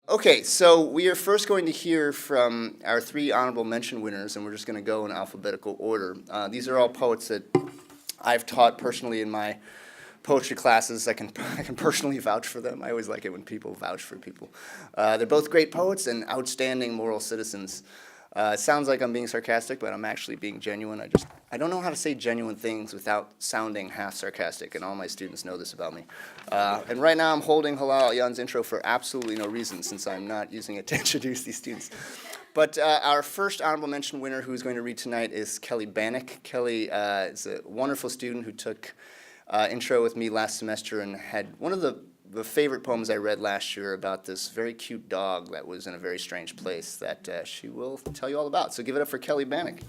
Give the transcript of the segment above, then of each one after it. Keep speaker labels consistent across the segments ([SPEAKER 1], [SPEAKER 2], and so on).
[SPEAKER 1] Okay, so we are first going to hear from our three honorable mention winners, and we're just going to go in alphabetical order. These are all poets that I've taught personally in my poetry classes. I can personally vouch for them. I always like it when people vouch for people. They're both great poets and outstanding moral citizens. It sounds like I'm being sarcastic, but I'm actually being genuine. I don't know how to say genuine things without sounding half sarcastic, and all my students know this about me. And right now I'm holding Hala Alyan's intro for absolutely no reason, since I'm not using it to introduce these students. But our first honorable mention winner who's going to read tonight is Kelly Banach. Kelly is a wonderful student who took intro with me last semester and had one of the favorite poems I read last year about this very cute dog that was in a very strange place that she will tell you all about. So give it up for Kelly Banach.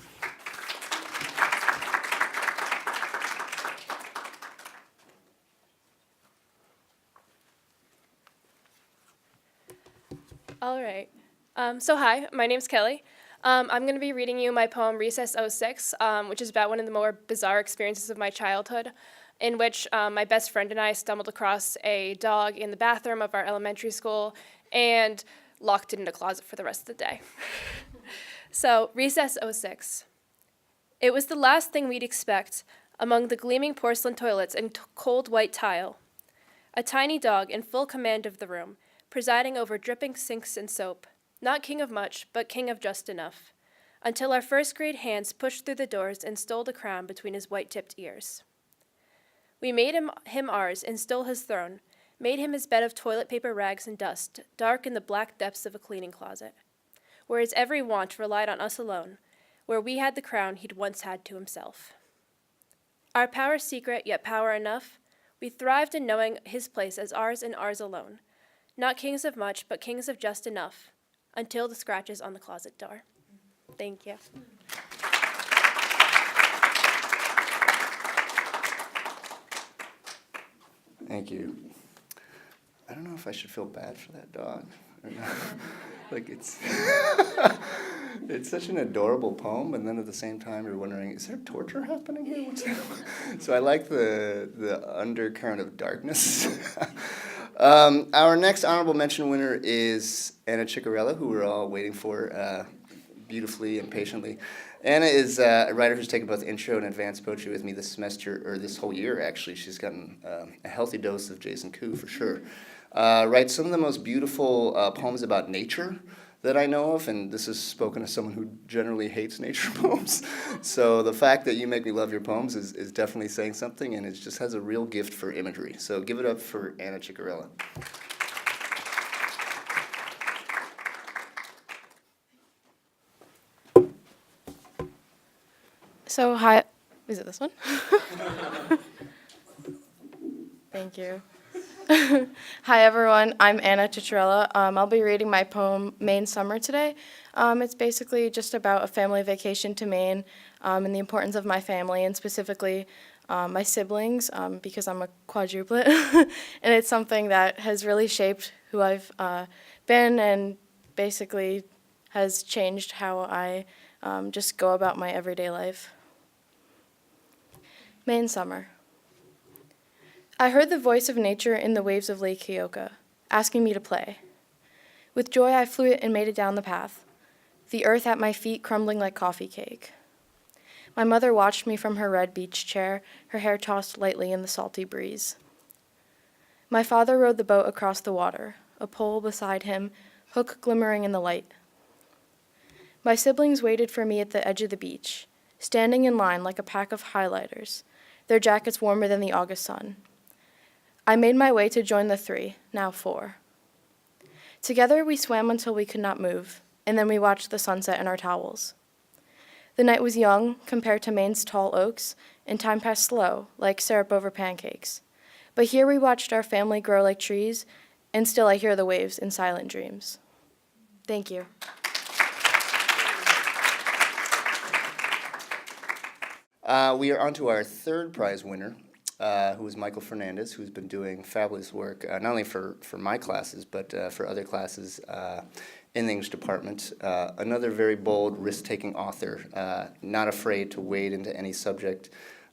[SPEAKER 2] All right. So hi, my name's Kelly. I'm going to be reading you my poem Recess '06, which is about one of the more bizarre experiences of my childhood, in which my best friend and I stumbled across a dog in the bathroom of our elementary school and locked it in a closet for the rest of the day. So, Recess '06. It was the last thing we'd expect among the gleaming porcelain toilets and cold white tile. A tiny dog in full command of the room, presiding over dripping sinks and soap, not king of much, but king of just enough, until our first grade hands pushed through the doors and stole the crown between his white-tipped ears. We made him ours and stole his throne, made him his bed of toilet paper rags and dust, dark in the black depths of a cleaning closet, where his every want relied on us alone, where we had the crown he'd once had to himself. Our power secret, yet power enough, we thrived in knowing his place as ours and ours alone, not kings of much, but kings of just enough, until the scratches on the closet door. Thank you.
[SPEAKER 1] Thank you. I don't know if I should feel bad for that dog or not. Like it's it's such an adorable poem, and then at the same time you're wondering, is there torture happening here? What's so I like the undercurrent of darkness. Our next honorable mention winner is Anna Ciccarella, who we're all waiting for beautifully and patiently. Anna is a writer who's taken both intro and advanced poetry with me this semester, or this whole year, actually. She's gotten a healthy dose of Jason Koo, for sure. Writes some of the most beautiful poems about nature that I know of, and this is spoken as someone who generally hates nature poems. So the fact that you make me love your poems is definitely saying something, and it just has a real gift for imagery. So give it up for Anna Ciccarella.
[SPEAKER 3] So hi, is it this one? Thank you. Hi everyone, I'm Anna Ciccarella. I'll be reading my poem Maine Summer today. It's basically just about a family vacation to Maine and the importance of my family, and specifically my siblings, because I'm a quadruplet. And it's something that has really shaped who I've been, and basically has changed how I just go about my everyday life. Maine Summer. I heard the voice of nature in the waves of Lake Keoka, asking me to play. With joy I flew it and made it down the path, the earth at my feet crumbling like coffee cake. My mother watched me from her red beach chair, her hair tossed lightly in the salty breeze. My father rowed the boat across the water, a pole beside him, hook glimmering in the light. My siblings waited for me at the edge of the beach, standing in line like a pack of highlighters, their jackets warmer than the August sun. I made my way to join the three, now four. Together we swam until we could not move, and then we watched the sunset in our towels. The night was young compared to Maine's tall oaks, and time passed slow, like syrup over pancakes. But here we watched our family grow like trees, and still I hear the waves in silent dreams. Thank you.
[SPEAKER 1] We are on to our third prize winner, who is Michael Fernandez, who's been doing fabulous work, not only for my classes, but for other classes in the English department. Another very bold, risk-taking author, not afraid to wade into any subject,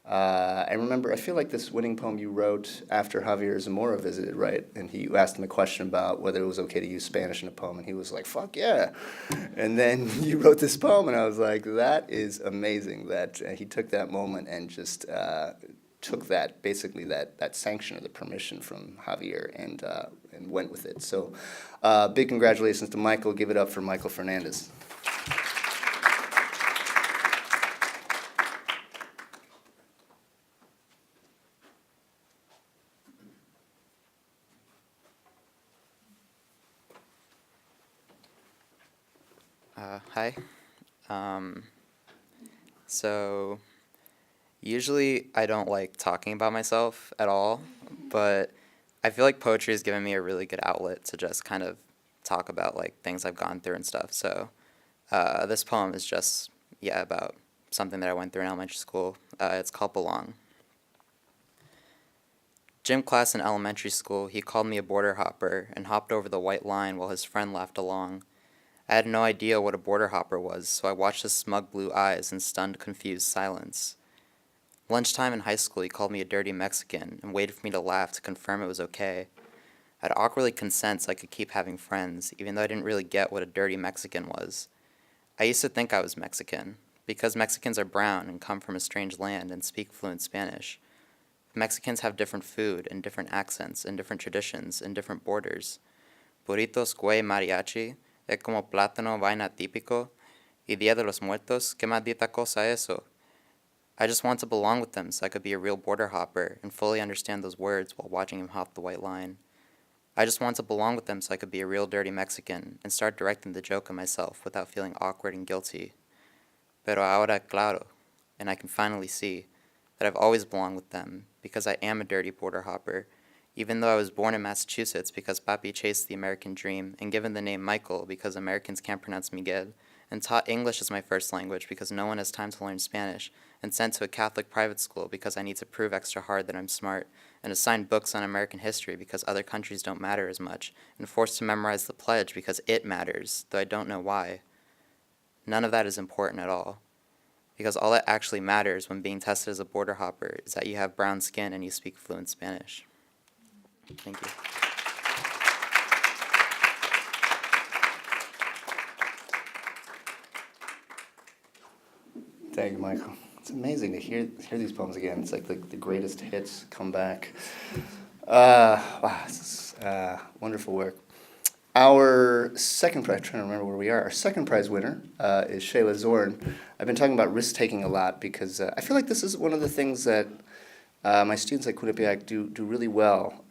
[SPEAKER 1] I remember, I feel like this winning poem you wrote after Javier Zamora visited, right? And you asked him a question about whether it was okay to use Spanish in a poem, and he was like, fuck yeah. And then you wrote this poem, and I was like, that is amazing that he took that moment and just took that, basically that sanction or the permission from Javier and went with it. So big congratulations to Michael. Give it up for Michael Fernandez.
[SPEAKER 4] Hi. So usually I don't like talking about myself at all, but I feel like poetry has given me a really good outlet to just kind of talk about like things I've gone through and stuff. So this poem is just, about something that I went through in elementary school. It's called Belong. Gym class in elementary school, he called me a border hopper and hopped over the white line while his friend laughed along. I had no idea what a border hopper was, so I watched his smug blue eyes in stunned, confused silence. Lunchtime in high school, he called me a dirty Mexican and waited for me to laugh to confirm it was okay. I'd awkwardly consent so I could keep having friends, even though I didn't really get what a dirty Mexican was. I used to think I was Mexican, because Mexicans are brown and come from a strange land and speak fluent Spanish. Mexicans have different food and different accents and different traditions and different borders. Burritos, güey, mariachi, es como plátano, vaina típico, y Día de los Muertos, que maldita cosa eso. I just want to belong with them so I could be a real border hopper and fully understand those words while watching him hop the white line. I just want to belong with them so I could be a real dirty Mexican and start directing the joke on myself without feeling awkward and guilty. Pero ahora claro, and I can finally see that I've always belonged with them because I am a dirty border hopper, even though I was born in Massachusetts because Papi chased the American dream and given the name Michael because Americans can't pronounce Miguel, and taught English as my first language because no one has time to learn Spanish, and sent to a Catholic private school because I need to prove extra hard that I'm smart, and assigned books on American history because other countries don't matter as much, and forced to memorize the pledge because it matters, though I don't know why. None of that is important at all, because all that actually matters when being tested as a border hopper is that you have brown skin and you speak fluent Spanish. Thank you.
[SPEAKER 1] Thank you, Michael. It's amazing to hear these poems again. It's like the greatest hits come back. Wow, this is wonderful work. Our second prize, I'm trying to remember where we are. Our second prize winner is Shayla Zorn. I've been talking about risk-taking a lot because I feel like this is one of the things that my students at Quinnipiac do really well.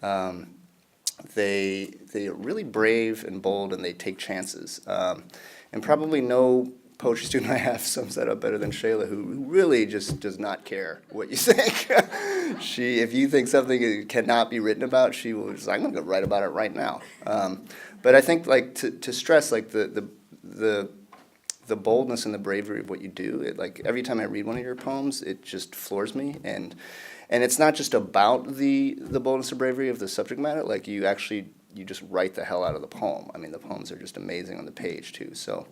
[SPEAKER 1] They're really brave and bold, and they take chances. And probably no poetry student I have sums that up better than Shayla, who really just does not care what you think. If you think something cannot be written about, she will just, I'm going to go write about it right now. But I think like to stress like the boldness and the bravery of what you do. Like every time I read one of your poems, it just floors me. And it's not just about the boldness and bravery of the subject matter. Like you just write the hell out of the poem. I mean, the poems are just amazing on the page too. So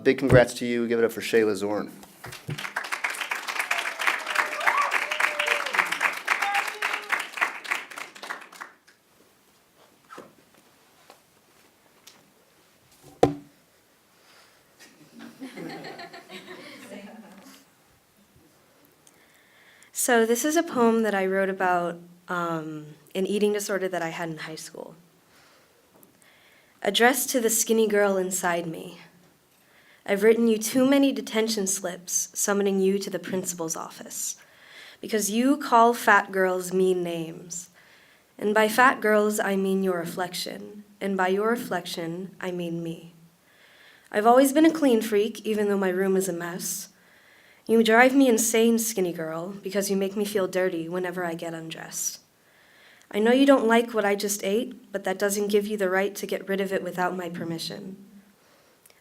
[SPEAKER 1] big congrats to you. Give it up for Shayla Zorn.
[SPEAKER 5] So this is a poem that I wrote about an eating disorder that I had in high school. Addressed to the skinny girl inside me. I've written you too many detention slips summoning you to the principal's office because you call fat girls mean names. And by fat girls, I mean your reflection. And by your reflection, I mean me. I've always been a clean freak, even though my room is a mess. You drive me insane, skinny girl, because you make me feel dirty whenever I get undressed. I know you don't like what I just ate, but that doesn't give you the right to get rid of it without my permission.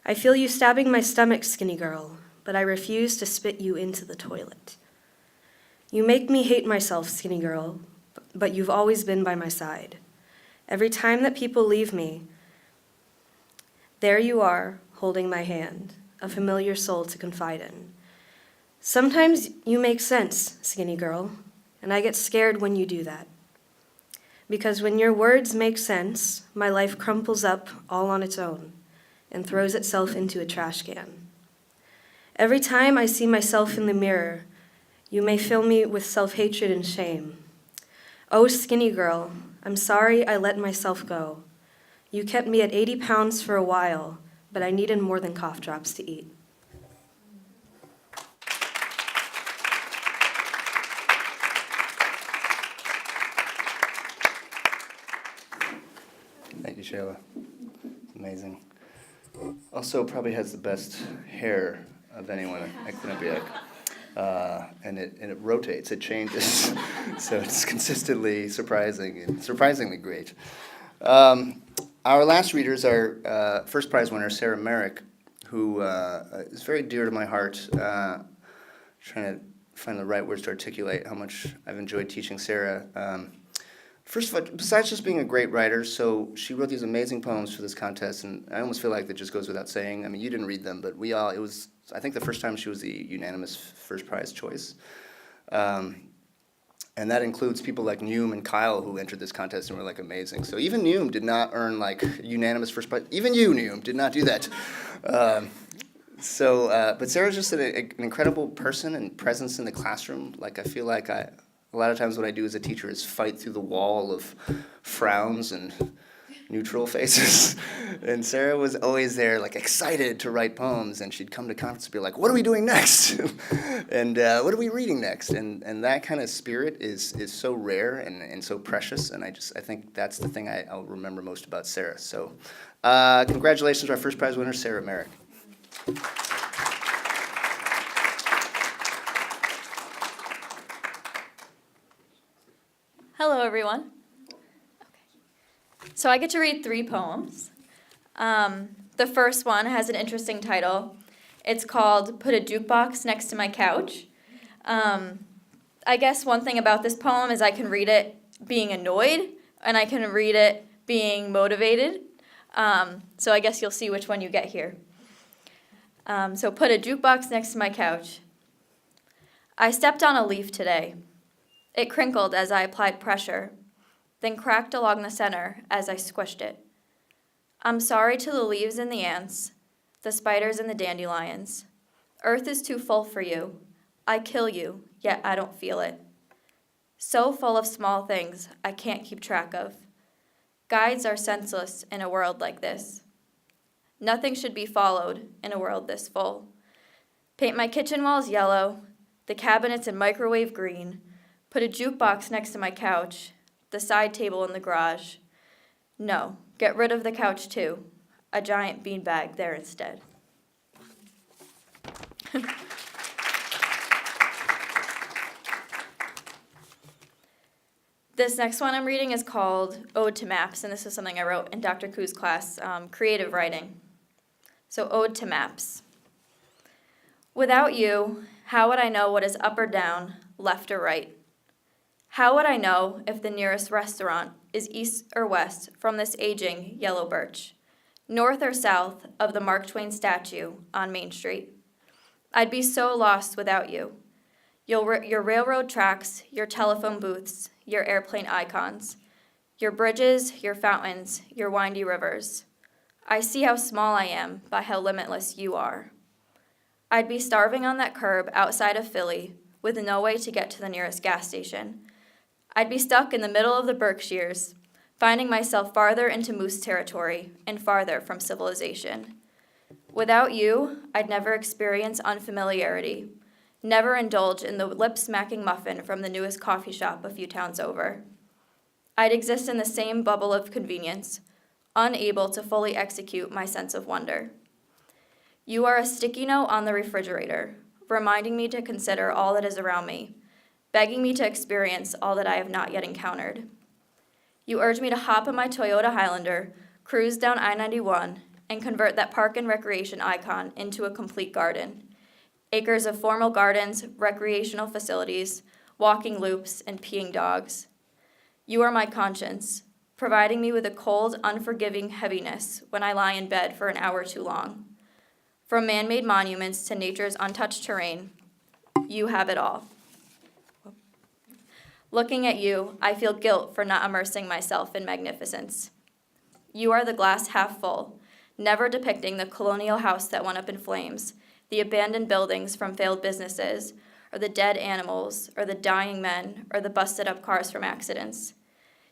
[SPEAKER 5] I feel you stabbing my stomach, skinny girl, but I refuse to spit you into the toilet. You make me hate myself, skinny girl, but you've always been by my side. Every time that people leave me, there you are, holding my hand, a familiar soul to confide in. Sometimes you make sense, skinny girl, and I get scared when you do that. Because when your words make sense, my life crumples up all on its own and throws itself into a trash can. Every time I see myself in the mirror, you may fill me with self-hatred and shame. Oh, skinny girl, I'm sorry I let myself go. You kept me at 80 pounds for a while, but I needed more than cough drops to eat.
[SPEAKER 1] Thank you, Shayla. Amazing. Also, probably has the best hair of anyone at Quinnipiac. And it rotates, it changes. So it's consistently surprising and surprisingly great. Our last readers are first prize winner Sara Merrick, who is very dear to my heart. Trying to find the right words to articulate how much I've enjoyed teaching Sara. First of all, besides just being a great writer, so she wrote these amazing poems for this contest, and I almost feel like that just goes without saying. I mean, you didn't read them, but we all, it was, I think, the first time she was the unanimous first prize choice. And that includes people like Neum and Kyle, who entered this contest and were like amazing. So even Neum did not earn like unanimous first prize. Even you, Neum, did not do that. But Sarah's just an incredible person and presence in the classroom. Like I feel like a lot of times what I do as a teacher is fight through the wall of frowns and neutral faces. And Sara was always there, like excited to write poems, and she'd come to conference and be like, "What are we doing next?" and what are we reading next? And that kind of spirit is so rare and so precious. And I think that's the thing I'll remember most about Sara. So congratulations to our first prize winner, Sara Merrick.
[SPEAKER 6] Hello, everyone. So I get to read 3 poems. The first one has an interesting title. It's called Put a Jukebox Next to My Couch. I guess one thing about this poem is I can read it being annoyed, and I can read it being motivated. So I guess you'll see which one you get here. So put a jukebox next to my couch. I stepped on a leaf today. It crinkled as I applied pressure, then cracked along the center as I squished it. I'm sorry to the leaves and the ants, the spiders and the dandelions. Earth is too full for you. I kill you, yet I don't feel it. So full of small things I can't keep track of. Guides are senseless in a world like this. Nothing should be followed in a world this full. Paint my kitchen walls yellow, the cabinets in microwave green. Put a jukebox next to my couch, the side table in the garage. No, get rid of the couch too. A giant beanbag there instead. This next one I'm reading is called Ode to Maps, and this is something I wrote in Dr. Ku's class, creative writing. So Ode to Maps. Without you, how would I know what is up or down, left or right? How would I know if the nearest restaurant is east or west from this aging yellow birch, north or south of the Mark Twain statue on Main Street? I'd be so lost without you. Your railroad tracks, your telephone booths, your airplane icons, your bridges, your fountains, your windy rivers. I see how small I am by how limitless you are. I'd be starving on that curb outside of Philly with no way to get to the nearest gas station. I'd be stuck in the middle of the Berkshires, finding myself farther into moose territory and farther from civilization. Without you, I'd never experience unfamiliarity, never indulge in the lip-smacking muffin from the newest coffee shop a few towns over. I'd exist in the same bubble of convenience, unable to fully execute my sense of wonder. You are a sticky note on the refrigerator, reminding me to consider all that is around me, begging me to experience all that I have not yet encountered. You urge me to hop in my Toyota Highlander, cruise down I-91, and convert that park and recreation icon into a complete garden. Acres of formal gardens, recreational facilities, walking loops, and peeing dogs. You are my conscience, providing me with a cold, unforgiving heaviness when I lie in bed for an hour too long. From man-made monuments to nature's untouched terrain, you have it all. Looking at you, I feel guilt for not immersing myself in magnificence. You are the glass half full, never depicting the colonial house that went up in flames, the abandoned buildings from failed businesses, or the dead animals, or the dying men, or the busted up cars from accidents.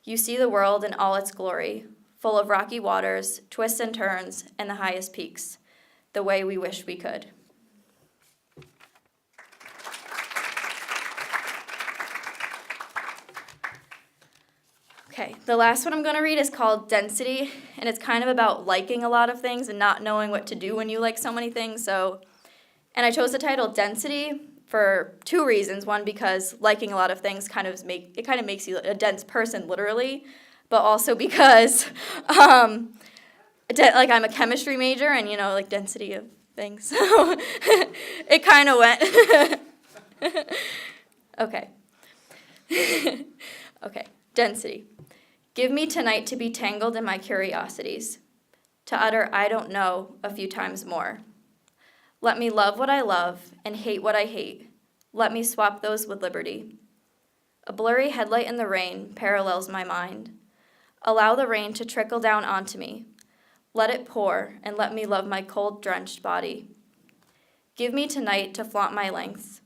[SPEAKER 6] You see the world in all its glory, full of rocky waters, twists and turns, and the highest peaks, the way we wish we could. Okay, the last one I'm going to read is called Density, and it's kind of about liking a lot of things and not knowing what to do when you like so many things. And I chose the title Density for two reasons. One, because liking a lot of things kind of makes you a dense person, literally, but also because I'm a chemistry major, and like density of things, so it kind of went. Okay. Okay, density. Give me tonight to be tangled in my curiosities, to utter I don't know a few times more. Let me love what I love and hate what I hate. Let me swap those with liberty. A blurry headlight in the rain parallels my mind. Allow the rain to trickle down onto me. Let it pour and let me love my cold, drenched body. Give me tonight to flaunt my lengths,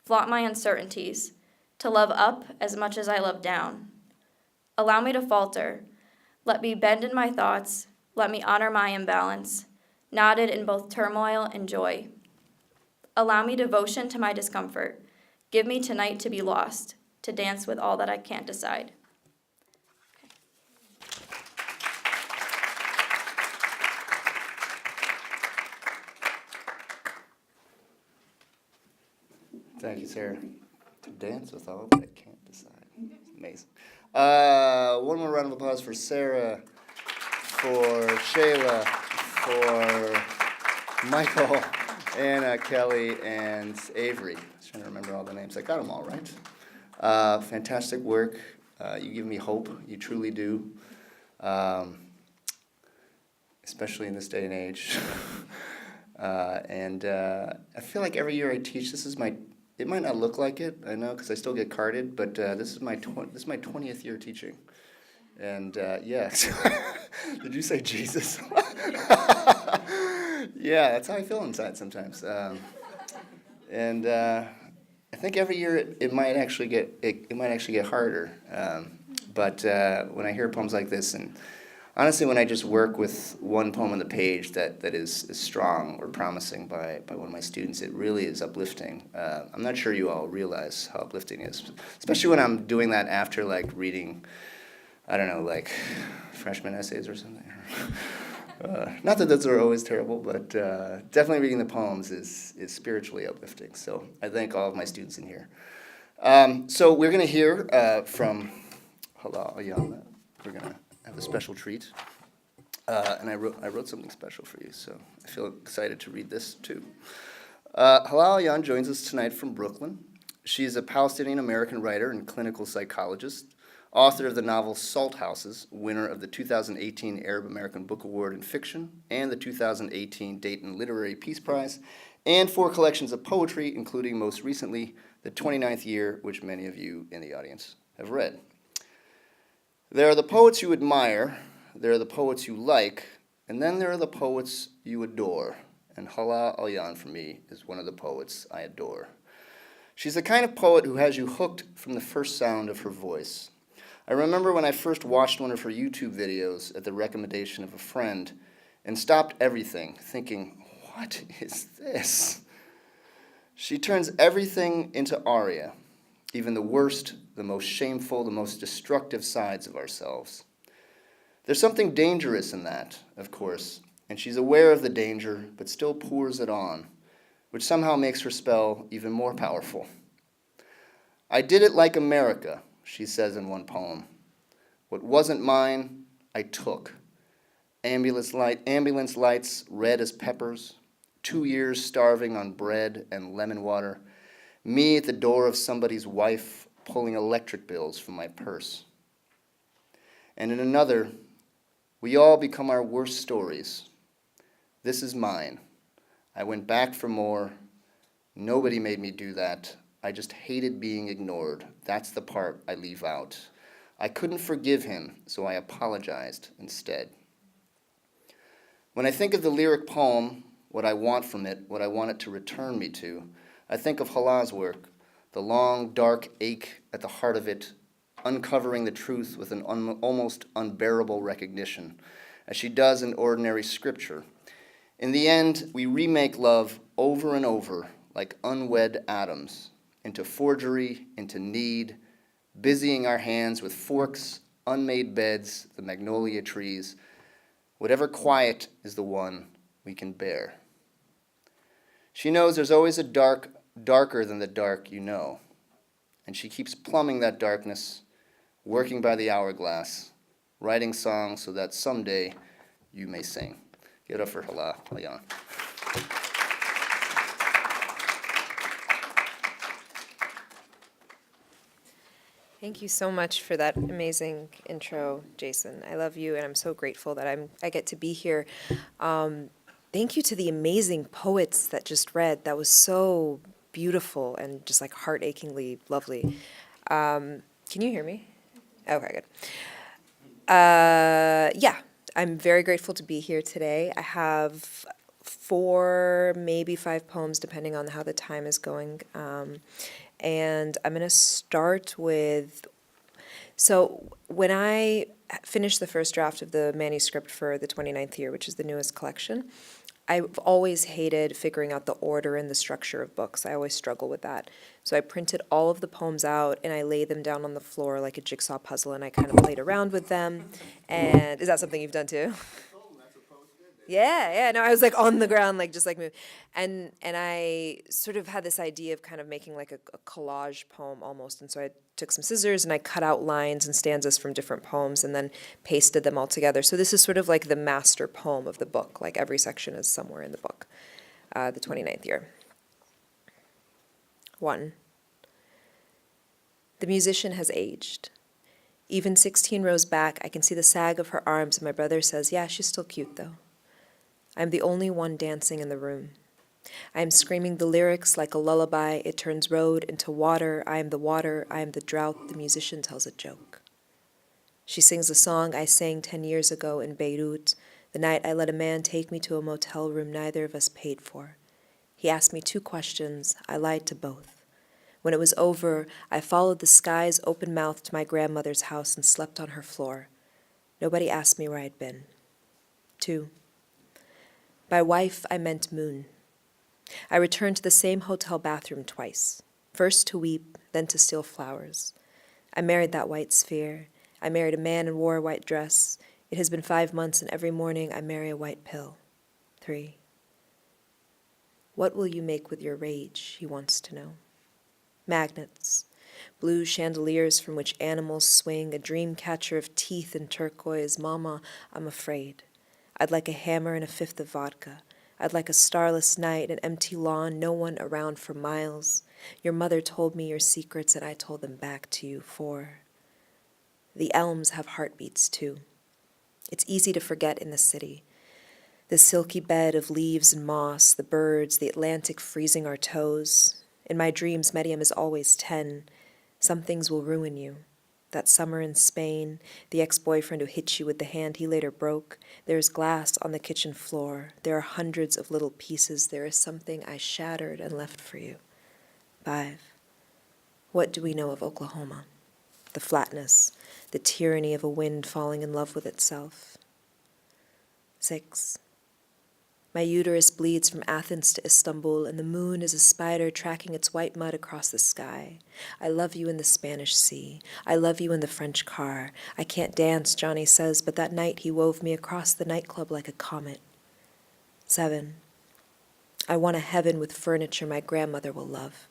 [SPEAKER 6] flaunt my uncertainties, to love up as much as I love down. Allow me to falter. Let me bend in my thoughts. Let me honor my imbalance, knotted in both turmoil and joy. Allow me devotion to my discomfort. Give me tonight to be lost, to dance with all that I can't decide.
[SPEAKER 1] Thank you, Sarah. To dance with all that I can't decide. Amazing. One more round of applause for Sarah, for Shayla, for Michael, Anna, Kelly, and Avery. I was trying to remember all the names. I got them all right. Fantastic work. You give me hope. You truly do. Especially in this day and age. And I feel like every year I teach, it might not look like it, I know, because I still get carded, but this is my 20th year teaching. And yeah, did you say Jesus? Yeah, that's how I feel inside sometimes. And I think every year it might actually get harder. But when I hear poems like this, and honestly, when I just work with one poem on the page that is strong or promising by one of my students, it really is uplifting. I'm not sure you all realize how uplifting it is, especially when I'm doing that after reading, I don't know, freshman essays or something. Not that those are always terrible, but definitely reading the poems is spiritually uplifting. So I thank all of my students in here. So we're going to hear from Hala Alyan. We're going to have a special treat. And I wrote something special for you, so I feel excited to read this too. Hala Alyan joins us tonight from Brooklyn. She is a Palestinian-American writer and clinical psychologist, author of the novel Salt Houses, winner of the 2018 Arab American Book Award in Fiction and the 2018 Dayton Literary Peace Prize, and 4 collections of poetry, including most recently The 29th Year, which many of you in the audience have read. There are the poets you admire, there are the poets you like, and then there are the poets you adore. And Hala Alyan, for me, is one of the poets I adore. She's the kind of poet who has you hooked from the first sound of her voice. I remember when I first watched one of her YouTube videos at the recommendation of a friend and stopped everything, thinking, what is this? She turns everything into aria, even the worst, the most shameful, the most destructive sides of ourselves. There's something dangerous in that, of course, and she's aware of the danger, but still pours it on, which somehow makes her spell even more powerful. I did it like America, she says in one poem. What wasn't mine, I took. Ambulance lights, red as peppers, 2 years starving on bread and lemon water, me at the door of somebody's wife pulling electric bills from my purse. And in another, we all become our worst stories. This is mine. I went back for more. Nobody made me do that. I just hated being ignored. That's the part I leave out. I couldn't forgive him, so I apologized instead. When I think of the lyric poem, what I want from it, what I want it to return me to, I think of Hala's work, the long, dark ache at the heart of it, uncovering the truth with an almost unbearable recognition, as she does in ordinary scripture. In the end, we remake love over and over, like unwed atoms, into forgery, into need, busying our hands with forks, unmade beds, the magnolia trees. Whatever quiet is the one we can bear. She knows there's always a darker than the dark you know, and she keeps plumbing that darkness, working by the hourglass, writing songs so that someday you may sing. Give it up for Hala Alyan.
[SPEAKER 7] Thank you so much for that amazing intro, Jason. I love you, and I'm so grateful that I get to be here. Thank you to the amazing poets that just read. That was so beautiful and just like heart-achingly lovely. Can you hear me? Okay, good. Yeah, I'm very grateful to be here today. I have 4, maybe 5 poems, depending on how the time is going. And I'm going to start with, so when I finished the first draft of the manuscript for the 29th year, which is the newest collection, I've always hated figuring out the order and the structure of books. I always struggle with that. So I printed all of the poems out and I laid them down on the floor like a jigsaw puzzle, and I kind of played around with them. And is that something you've done too? Yeah, no, I was like on the ground, like just like move. And I sort of had this idea of kind of making like a collage poem almost. And so I took some scissors and I cut out lines and stanzas from different poems and then pasted them all together. So this is sort of like the master poem of the book. Like every section is somewhere in the book, the 29th year. 1. The musician has aged. Even 16 rows back, I can see the sag of her arms, and my brother says, yeah, she's still cute though. I'm the only one dancing in the room. I am screaming the lyrics like a lullaby. It turns road into water. I am the water. I am the drought. The musician tells a joke. She sings a song I sang 10 years ago in Beirut, the night I let a man take me to a motel room neither of us paid for. He asked me 2 questions. I lied to both. When it was over, I followed the sky's open mouth to my grandmother's house and slept on her floor. Nobody asked me where I'd been. 2. By wife, I meant moon. I returned to the same hotel bathroom twice, first to weep, then to steal flowers. I married that white sphere. I married a man and wore a white dress. It has been 5 months, and every morning I marry a white pill. 3. What will you make with your rage, he wants to know. Magnets, blue chandeliers from which animals swing, a dream catcher of teeth and turquoise. Mama, I'm afraid. I'd like a hammer and a 5th of vodka. I'd like a starless night, an empty lawn, no one around for miles. Your mother told me your secrets, and I told them back to you. 4. The elms have heartbeats, too. It's easy to forget in the city. The silky bed of leaves and moss, the birds, the Atlantic freezing our toes. In my dreams, Medium is always 10. Some things will ruin you. That summer in Spain, the ex-boyfriend who hit you with the hand he later broke. There is glass on the kitchen floor. There are hundreds of little pieces. There is something I shattered and left for you. 5. What do we know of Oklahoma? The flatness, the tyranny of a wind falling in love with itself. 6. My uterus bleeds from Athens to Istanbul, and the moon is a spider tracking its white mud across the sky. I love you in the Spanish Sea. I love you in the French car. I can't dance, Johnny says, but that night he wove me across the nightclub like a comet. 7. I want a heaven with furniture my grandmother will love.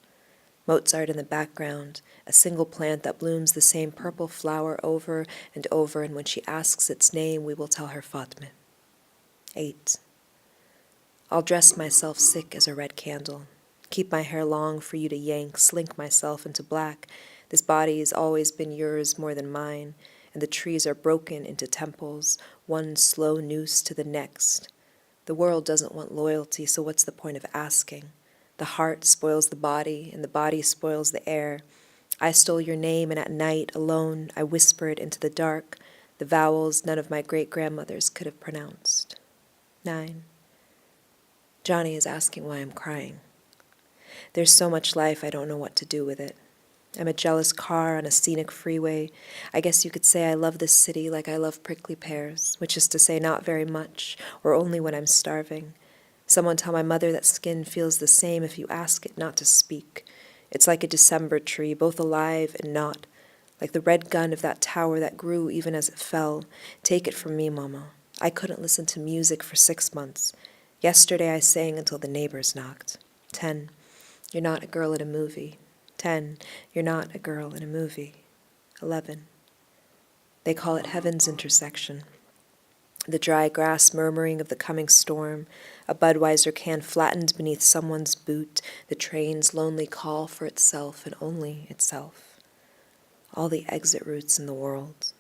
[SPEAKER 7] Mozart in the background, a single plant that blooms the same purple flower over and over, and when she asks its name, we will tell her Fatme. 8. I'll dress myself sick as a red candle, keep my hair long for you to yank, slink myself into black. This body has always been yours more than mine, and the trees are broken into temples, one slow noose to the next. The world doesn't want loyalty, so what's the point of asking? The The heart spoils the body, and the body spoils the air. I stole your name, and at night, alone, I whispered into the dark the vowels none of my great-grandmothers could have pronounced. 9. Johnny is asking why I'm crying. There's so much life I don't know what to do with it. I'm a jealous car on a scenic freeway. I guess you could say I love this city like I love prickly pears, which is to say not very much, or only when I'm starving. Someone tell my mother that skin feels the same if you ask it not to speak. It's like a December tree, both alive and not, like the red gun of that tower that grew even as it fell. Take it from me, Mama. I couldn't listen to music for 6 months. Yesterday I sang until the neighbors knocked. 10. You're not a girl in a movie. 10. You're not a girl in a movie. 11. They call it heaven's intersection. The dry grass murmuring of the coming storm, a Budweiser can flattened beneath someone's boot, the train's lonely call for itself and only itself. All the exit routes in the world,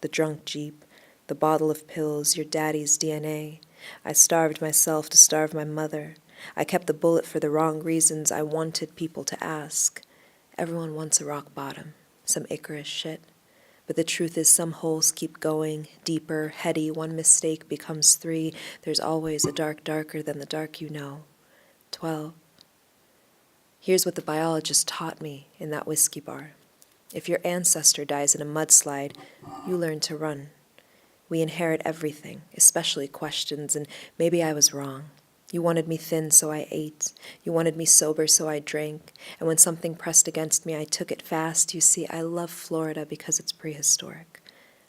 [SPEAKER 7] the drunk Jeep, the bottle of pills, your daddy's DNA. I starved myself to starve my mother. I kept the bullet for the wrong reasons I wanted people to ask. Everyone wants a rock bottom, some Icarus shit. But the truth is some holes keep going, deeper, heady, one mistake becomes 3. There's always a dark darker than the dark you know. 12. Here's what the biologist taught me in that whiskey bar. If your ancestor dies in a mudslide, you learn to run. We inherit everything, especially questions, and maybe I was wrong. You wanted me thin, so I ate. You wanted me sober, so I drank. And when something pressed against me, I took it fast. You see, I love Florida because it's prehistoric.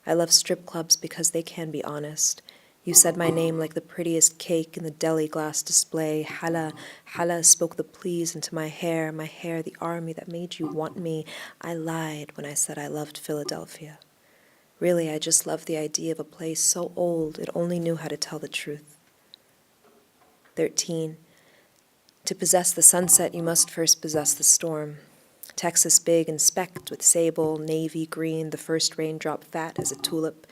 [SPEAKER 7] I love strip clubs because they can be honest. You said my name like the prettiest cake in the deli glass display. Hala, Hala spoke the please into my hair, the army that made you want me. I lied when I said I loved Philadelphia. Really, I just loved the idea of a place so old it only knew how to tell the truth. 13. To possess the sunset, you must first possess the storm. Texas big and specked with sable, navy green, the first raindrop fat as a tulip.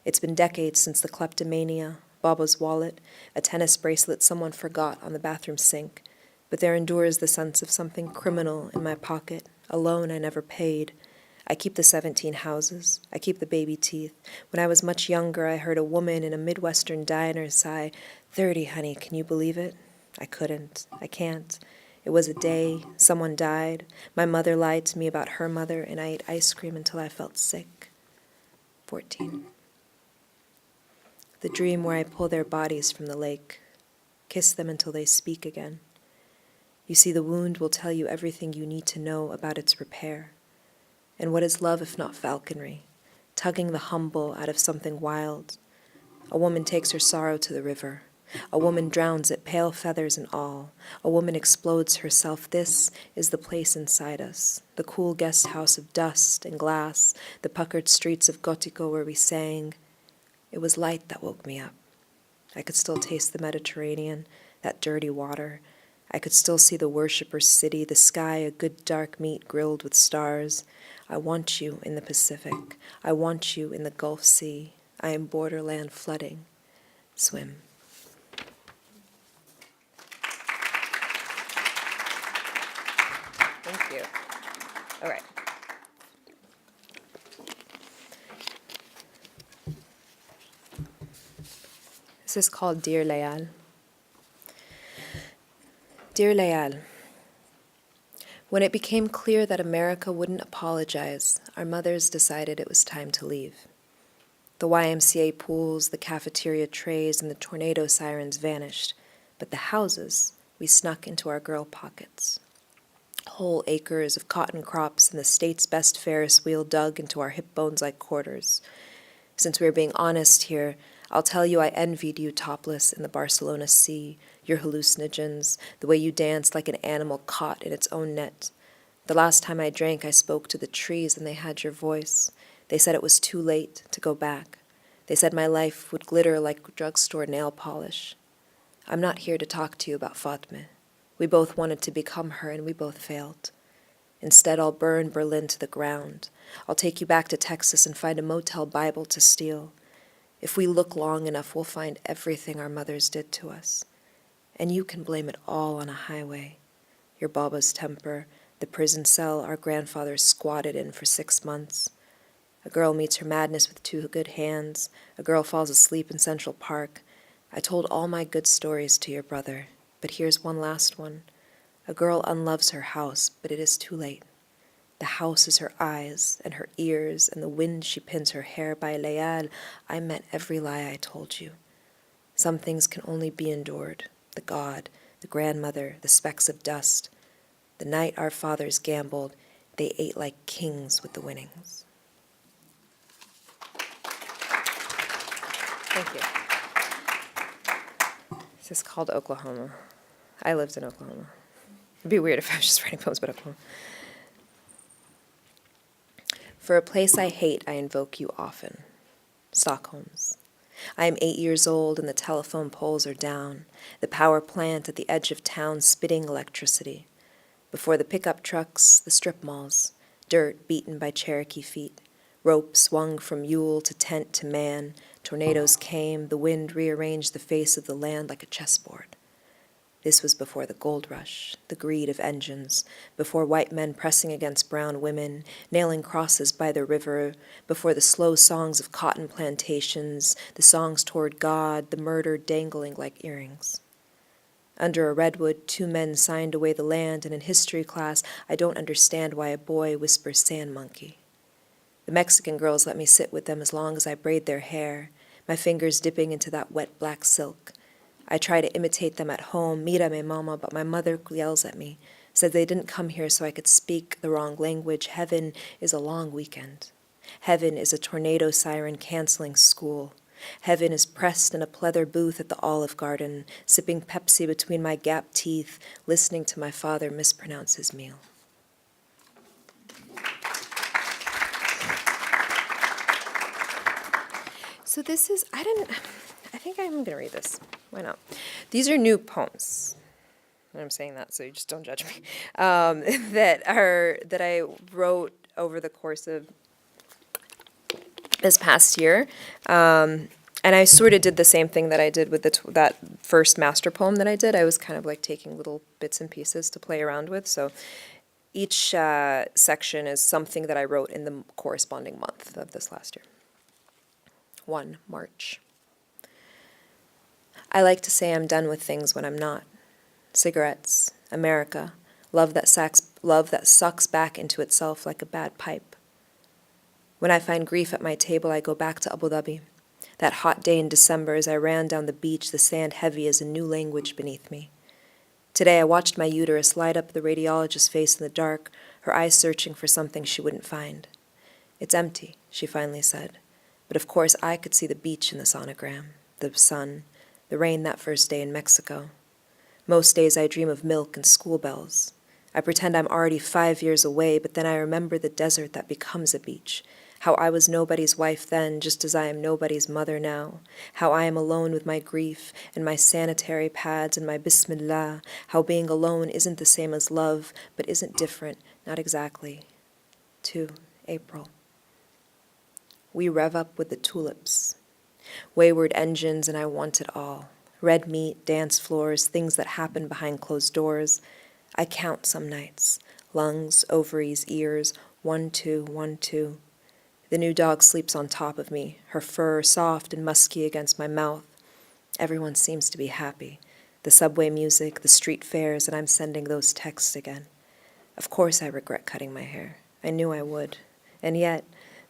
[SPEAKER 7] It's been decades since the kleptomania, Baba's wallet, a tennis bracelet someone forgot on the bathroom sink. But there endures the sense of something criminal in my pocket, a loan I never paid. I keep the 17 houses. I keep the baby teeth. When I was much younger, I heard a woman in a Midwestern diner sigh, 30, honey, can you believe it? I couldn't. I can't. It was a day. Someone died. My mother lied to me about her mother, and I ate ice cream until I felt sick. 14. The dream where I pull their bodies from the lake, kiss them until they speak again. You see, the wound will tell you everything you need to know about its repair. And what is love if not falconry, tugging the humble out of something wild? A woman takes her sorrow to the river. A woman drowns it, pale feathers and all. A woman explodes herself. This is the place inside us, the cool guest house of dust and glass, the puckered streets of Gotico where we sang. It was light that woke me up. I could still taste the Mediterranean, that dirty water. I could still see the worshipper's city, the sky, a good dark meat grilled with stars. I want you in the Pacific. I want you in the Gulf Sea. I am borderland flooding. Swim. Thank you. All right. This is called Dear Leal. Dear Leal, when it became clear that America wouldn't apologize, our mothers decided it was time to leave. The YMCA pools, the cafeteria trays, and the tornado sirens vanished, but the houses we snuck into our girl pockets. Whole acres of cotton crops and the state's best Ferris wheel dug into our hip bones like quarters. Since we're being honest here, I'll tell you I envied you topless in the Barcelona sea, your hallucinogens, the way you danced like an animal caught in its own net. The last time I drank, I spoke to the trees and they had your voice. They said it was too late to go back. They said my life would glitter like drugstore nail polish. I'm not here to talk to you about Fatme. We both wanted to become her and we both failed. Instead, I'll burn Berlin to the ground. I'll take you back to Texas and find a motel Bible to steal. If we look long enough, we'll find everything our mothers did to us. And you can blame it all on a highway. your Baba's temper, the prison cell our grandfathers squatted in for 6 months. A girl meets her madness with 2 good hands. A girl falls asleep in Central Park. I told all my good stories to your brother, but here's one last one. A girl unloves her house, but it is too late. The house is her eyes and her ears and the wind she pins her hair by. Leal, I meant every lie I told you. Some things can only be endured. The God, the grandmother, the specks of dust. The night our fathers gambled, they ate like kings with the winnings. Thank you. This is called Oklahoma. I lived in Oklahoma. It'd be weird if I was just writing poems about Oklahoma. For a place I hate, I invoke you often. Stockholm's. I am 8 years old and the telephone poles are down, the power plant at the edge of town spitting electricity. Before the pickup trucks, the strip malls, dirt beaten by Cherokee feet, rope swung from mule to tent to man, tornadoes came, the wind rearranged the face of the land like a chessboard. This was before the gold rush, the greed of engines, before white men pressing against brown women, nailing crosses by the river, before the slow songs of cotton plantations, the songs toward God, the murder dangling like earrings. Under a redwood, 2 men signed away the land, and in history class, I don't understand why a boy whispers sand monkey. The Mexican girls let me sit with them as long as I braid their hair, my fingers dipping into that wet black silk. I try to imitate them at home, mírame mama, but my mother yells at me, said they didn't come here so I could speak the wrong language. Heaven is a long weekend. Heaven is a tornado siren canceling school. Heaven is pressed in a pleather booth at the Olive Garden, sipping Pepsi between my gap teeth, listening to my father mispronounce his meal. So this is, I think I'm going to read this. Why not? These are new poems. And I'm saying that so you just don't judge me. That I wrote over the course of this past year. And I sort of did the same thing that I did with that first master poem that I did. I was kind of like taking little bits and pieces to play around with. So each section is something that I wrote in the corresponding month of this last year. 1 March. I like to say I'm done with things when I'm not. Cigarettes, America, love that sucks back into itself like a bad pipe. When I find grief at my table, I go back to Abu Dhabi. That hot day in December as I ran down the beach, the sand heavy as a new language beneath me. Today I watched my uterus light up the radiologist's face in the dark, her eyes searching for something she wouldn't find. It's empty, she finally said. But of course I could see the beach in the sonogram, the sun, the rain that first day in Mexico. Most days I dream of milk and school bells. I pretend I'm already 5 years away, but then I remember the desert that becomes a beach, how I was nobody's wife then, just as I am nobody's mother now, how I am alone with my grief and my sanitary pads and my bismillah, how being alone isn't the same as love, but isn't different, not exactly. 2 April. We rev up with the tulips. Wayward engines, and I want it all. Red meat, dance floors, things that happen behind closed doors. I count some nights. Lungs, ovaries, ears, 1, 2, 1, 2. The new dog sleeps on top of me, her fur soft and musky against my mouth. Everyone seems to be happy. The subway music, the street fairs, and I'm sending those texts again. Of course I regret cutting my hair. I knew I would. And yet,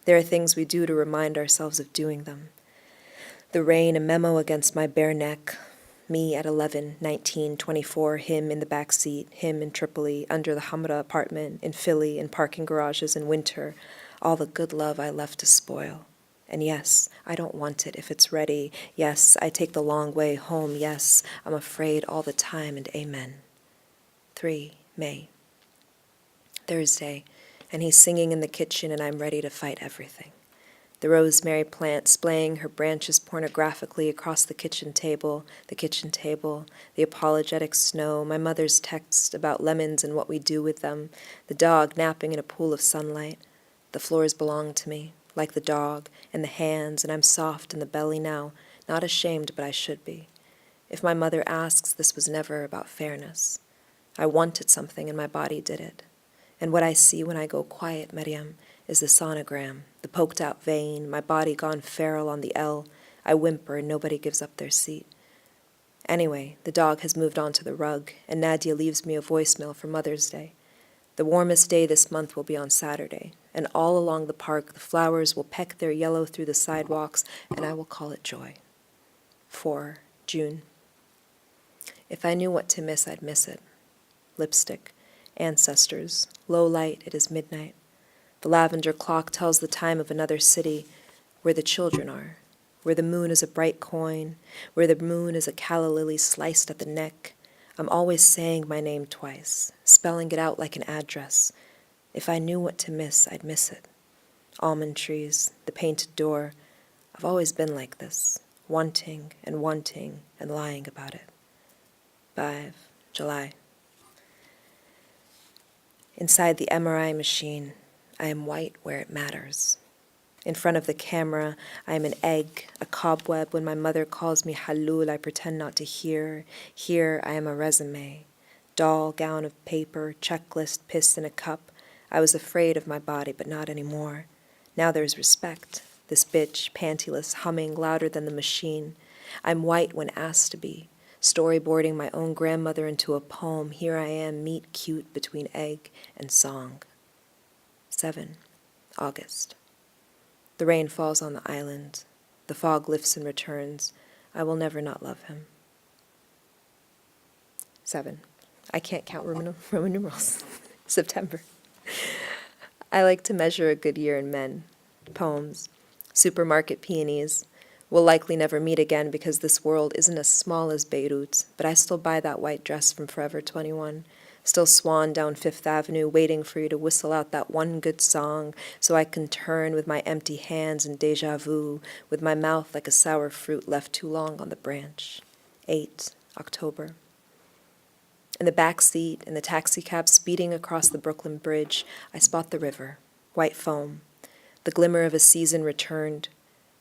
[SPEAKER 7] there are things we do to remind ourselves of doing them. The rain, a memo against my bare neck. Me at 11, 19, 24, him in the back seat, him in Tripoli, under the Hamra apartment, in Philly, in parking garages in winter. All the good love I left to spoil. And yes, I don't want it if it's ready. Yes, I take the long way home. Yes, I'm afraid all the time, and amen. 3 May. Thursday, and he's singing in the kitchen, and I'm ready to fight everything. The rosemary plant splaying her branches pornographically across the kitchen table, the apologetic snow, my mother's text about lemons and what we do with them, the dog napping in a pool of sunlight. The floors belong to me, like the dog, and the hands, and I'm soft in the belly now, not ashamed, but I should be. If my mother asks, this was never about fairness. I wanted something and my body did it. And what I see when I go quiet, Maryam, is the sonogram, the poked out vein, my body gone feral on the L. I whimper and nobody gives up their seat. Anyway, the dog has moved on to the rug, and Nadia leaves me a voicemail for Mother's Day. The warmest day this month will be on Saturday, and all along the park the flowers will peck their yellow through the sidewalks, and I will call it joy. 4 June. If I knew what to miss, I'd miss it. Lipstick, ancestors, low light, it is midnight. The lavender clock tells the time of another city where the children are, where the moon is a bright coin, where the moon is a calla lily sliced at the neck. I'm always saying my name twice, spelling it out like an address. If I knew what to miss, I'd miss it. Almond trees, the painted door. I've always been like this, wanting and lying about it. 5 July. Inside the MRI machine, I am white where it matters. In front of the camera, I am an egg, a cobweb. When my mother calls me halul, I pretend not to hear. Here, I am a resume. Doll, gown of paper, checklist, piss in a cup. I was afraid of my body, but not anymore. Now there's respect. This bitch, pantyless, humming louder than the machine. I'm white when asked to be. Storyboarding my own grandmother into a poem. Here I am, meet cute between egg and song. 7 August. The rain falls on the island. The fog lifts and returns. I will never not love him. 7. I can't count Roman numerals. September. I like to measure a good year in men. Poems. Supermarket Peonies. We'll likely never meet again because this world isn't as small as Beirut, but I still buy that white dress from Forever 21. Still swan down Fifth Avenue, waiting for you to whistle out that one good song so I can turn with my empty hands in deja vu, with my mouth like a sour fruit left too long on the branch. 8 October. In the back seat, in the taxicab speeding across the Brooklyn Bridge, I spot the river, white foam. The glimmer of a season returned.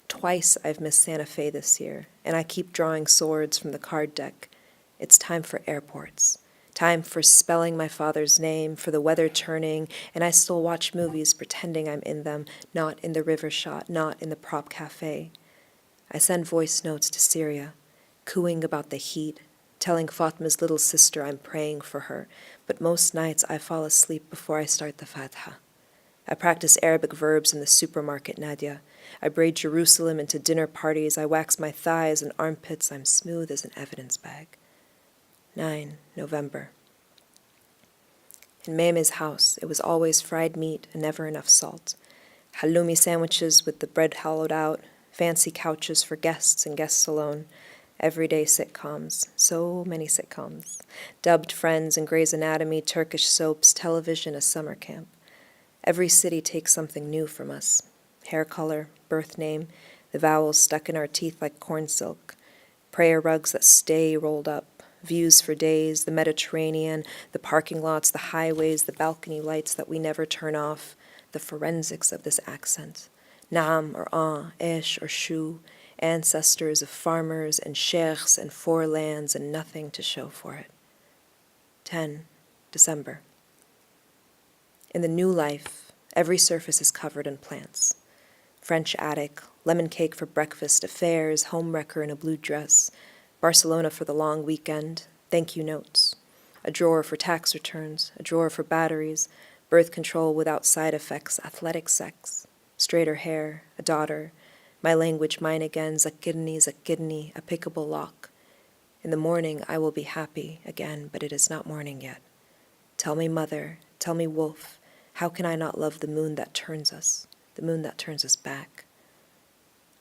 [SPEAKER 7] Twice I've missed Santa Fe this year, and I keep drawing swords from the card deck. It's time for airports. Time for spelling my father's name, for the weather turning, and I still watch movies pretending I'm in them, not in the river shot, not in the prop cafe. I send voice notes to Syria, cooing about the heat, telling Fatma's little sister I'm praying for her, but most nights I fall asleep before I start the Fatiha. I practice Arabic verbs in the supermarket, Nadia. I braid Jerusalem into dinner parties. I wax my thighs and armpits. I'm smooth as an evidence bag. 9 November. In Meme's house, it was always fried meat and never enough salt. Halloumi sandwiches with the bread hollowed out, fancy couches for guests and guests alone. Everyday sitcoms, so many sitcoms. Dubbed Friends and Grey's Anatomy, Turkish soaps, television, a summer camp. Every city takes something new from us. Hair color, birth name, the vowels stuck in our teeth like corn silk. Prayer rugs that stay rolled up. Views for days, the Mediterranean, the parking lots, the highways, the balcony lights that we never turn off, the forensics of this accent. Naam or ish or shu, ancestors of farmers and sheikhs and forelands and nothing to show for it. 10 December. In the new life, every surface is covered in plants. French attic, lemon cake for breakfast, affairs, homewrecker in a blue dress, Barcelona for the long weekend, thank you notes, a drawer for tax returns, a drawer for batteries, birth control without side effects, athletic sex, straighter hair, a daughter, my language mine again, zakirni, a pickable lock. In the morning I will be happy again, but it is not morning yet. Tell me, mother, tell me, wolf, how can I not love the moon that turns us, the moon that turns us back?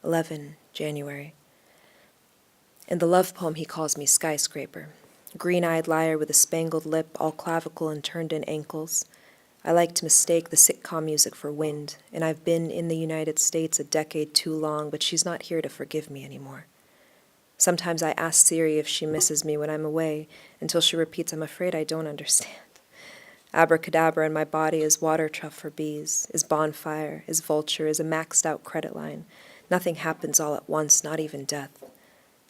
[SPEAKER 7] 11 January. In the love poem, he calls me skyscraper, green-eyed liar with a spangled lip, all clavicle and turned-in ankles. I like to mistake the sitcom music for wind, and I've been in the United States a decade too long, but she's not here to forgive me anymore. Sometimes I ask Siri if she misses me when I'm away, until she repeats, I'm afraid I don't understand. Abracadabra in my body is water trough for bees, is bonfire, is vulture, is a maxed-out credit line. Nothing happens all at once, not even death.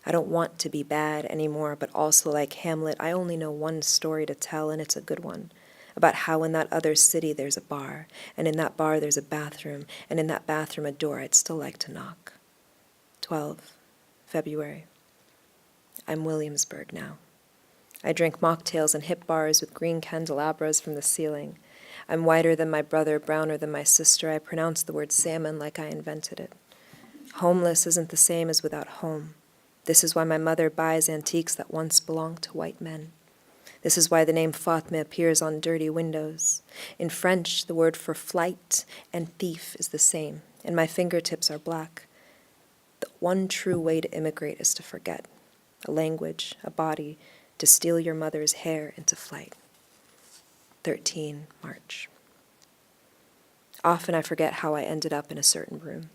[SPEAKER 7] I don't want to be bad anymore, but also like Hamlet, I only know one story to tell, and it's a good one. About how in that other city there's a bar, and in that bar there's a bathroom, and in that bathroom a door I'd still like to knock. 12 February. I'm Williamsburg now. I drink mocktails in hip bars with green candelabras from the ceiling. I'm whiter than my brother, browner than my sister. I pronounce the word salmon like I invented it. Homeless isn't the same as without home. This is why my mother buys antiques that once belonged to white men. This is why the name Fatme appears on dirty windows. In French, the word for flight and thief is the same, and my fingertips are black. The one true way to immigrate is to forget. A language, a body, to steal your mother's hair into flight. 13 March. Often I forget how I ended up in a certain room,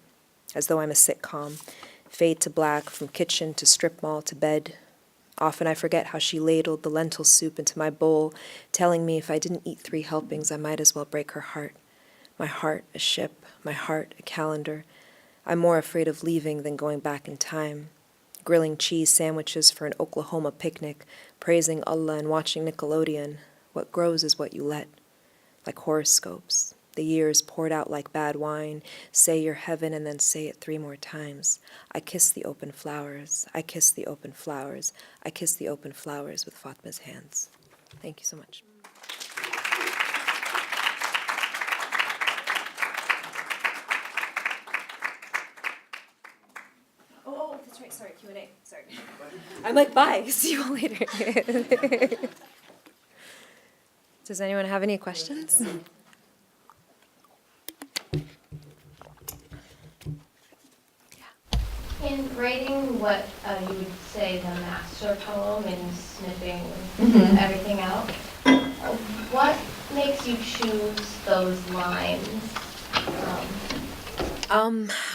[SPEAKER 7] as though I'm a sitcom, fade to black, from kitchen to strip mall to bed. Often I forget how she ladled the lentil soup into my bowl, telling me if I didn't eat 3 helpings, I might as well break her heart. My heart a ship, my heart a calendar. I'm more afraid of leaving than going back in time. Grilling cheese sandwiches for an Oklahoma picnic, praising Allah and watching Nickelodeon. What grows is what you let. Like horoscopes. The years poured out like bad wine. Say your heaven and then say it 3 more times. I kiss the open flowers. I kiss the open flowers. I kiss the open flowers with Fatma's hands. Thank you so much. Oh, that's right. Sorry, Q&A. Sorry. I'm like, bye. See you all later. Does anyone have any questions?
[SPEAKER 8] In writing what you would say the master poem and snipping everything out, what makes you choose those lines?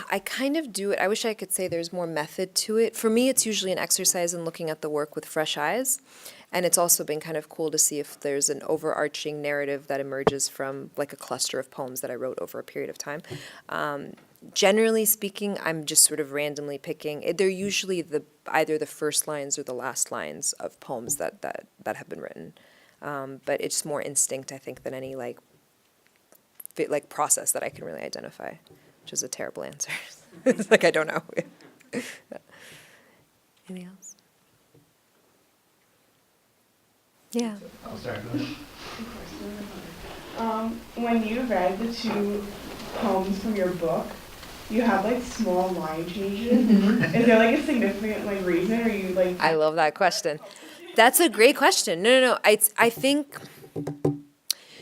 [SPEAKER 7] I kind of do it. I wish I could say there's more method to it. For me, it's usually an exercise in looking at the work with fresh eyes. And it's also been kind of cool to see if there's an overarching narrative that emerges from like a cluster of poems that I wrote over a period of time. Generally speaking, I'm just sort of randomly picking. They're usually either the first lines or the last lines of poems that have been written. But it's more instinct, I think, than any like process that I can really identify, which is a terrible answer. It's like I don't know. Anything else? Yeah.
[SPEAKER 1] I'll start.
[SPEAKER 9] When you read the 2 poems from your book, you have like small line changes. Is there like a significant like reason, or you like?
[SPEAKER 7] I love that question. That's a great question. No. I think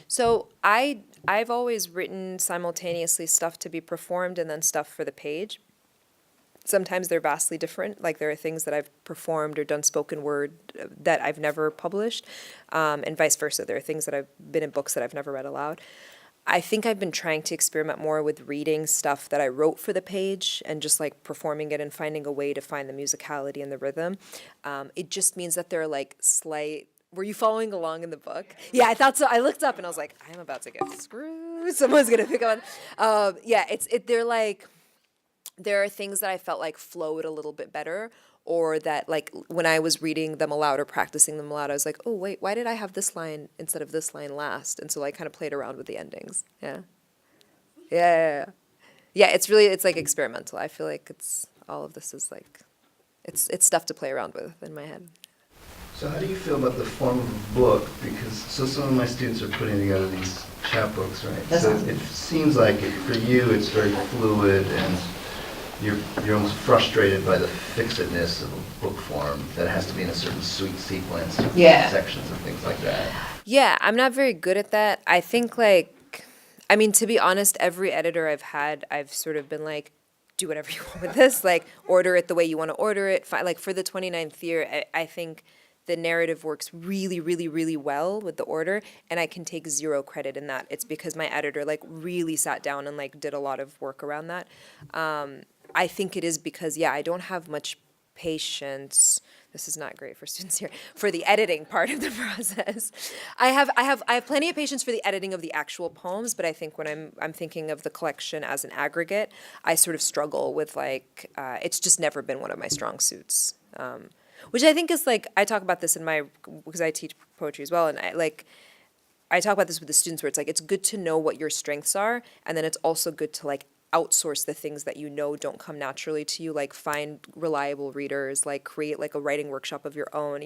[SPEAKER 7] so. I've always written simultaneously stuff to be performed and then stuff for the page. Sometimes they're vastly different. Like there are things that I've performed or done spoken word that I've never published, and vice versa. There are things that I've been in books that I've never read aloud. I think I've been trying to experiment more with reading stuff that I wrote for the page and just like performing it and finding a way to find the musicality and the rhythm. It just means that there are like slight. Were you following along in the book? Yeah, I thought so. I looked up and I was like, I'm about to get screwed. Someone's gonna pick up on. They're like. There are things that I felt like flowed a little bit better, or that like when I was reading them aloud or practicing them aloud, I was like, oh wait, why did I have this line instead of this line last? And so I kind of played around with the endings. Yeah. It's like experimental. I feel like all of this is like, it's stuff to play around with in my head.
[SPEAKER 10] So how do you feel about the form of a book? Because some of my students are putting together these chapbooks, right? So it seems like for you it's very fluid, and you're almost frustrated by the fixedness of a book form that has to be in a certain sequence, sections and things like that.
[SPEAKER 7] Yeah, I'm not very good at that. I think to be honest, every editor I've had, I've sort of been like, do whatever you want with this, like order it the way you want to order it. Like for the 29th year, I think the narrative works really, really, really well with the order, and I can take 0 credit in that. It's because my editor like really sat down and like did a lot of work around that. I think it is because, I don't have much patience. This is not great for students here, for the editing part of the process. I have plenty of patience for the editing of the actual poems, but I think when I'm thinking of the collection as an aggregate, I sort of struggle with it's just never been one of my strong suits. Which I think is like, I talk about this because I teach poetry as well, and I talk about this with the students where it's like, it's good to know what your strengths are, and then it's also good to like outsource the things that you know don't come naturally to you, like find reliable readers, like create like a writing workshop of your own,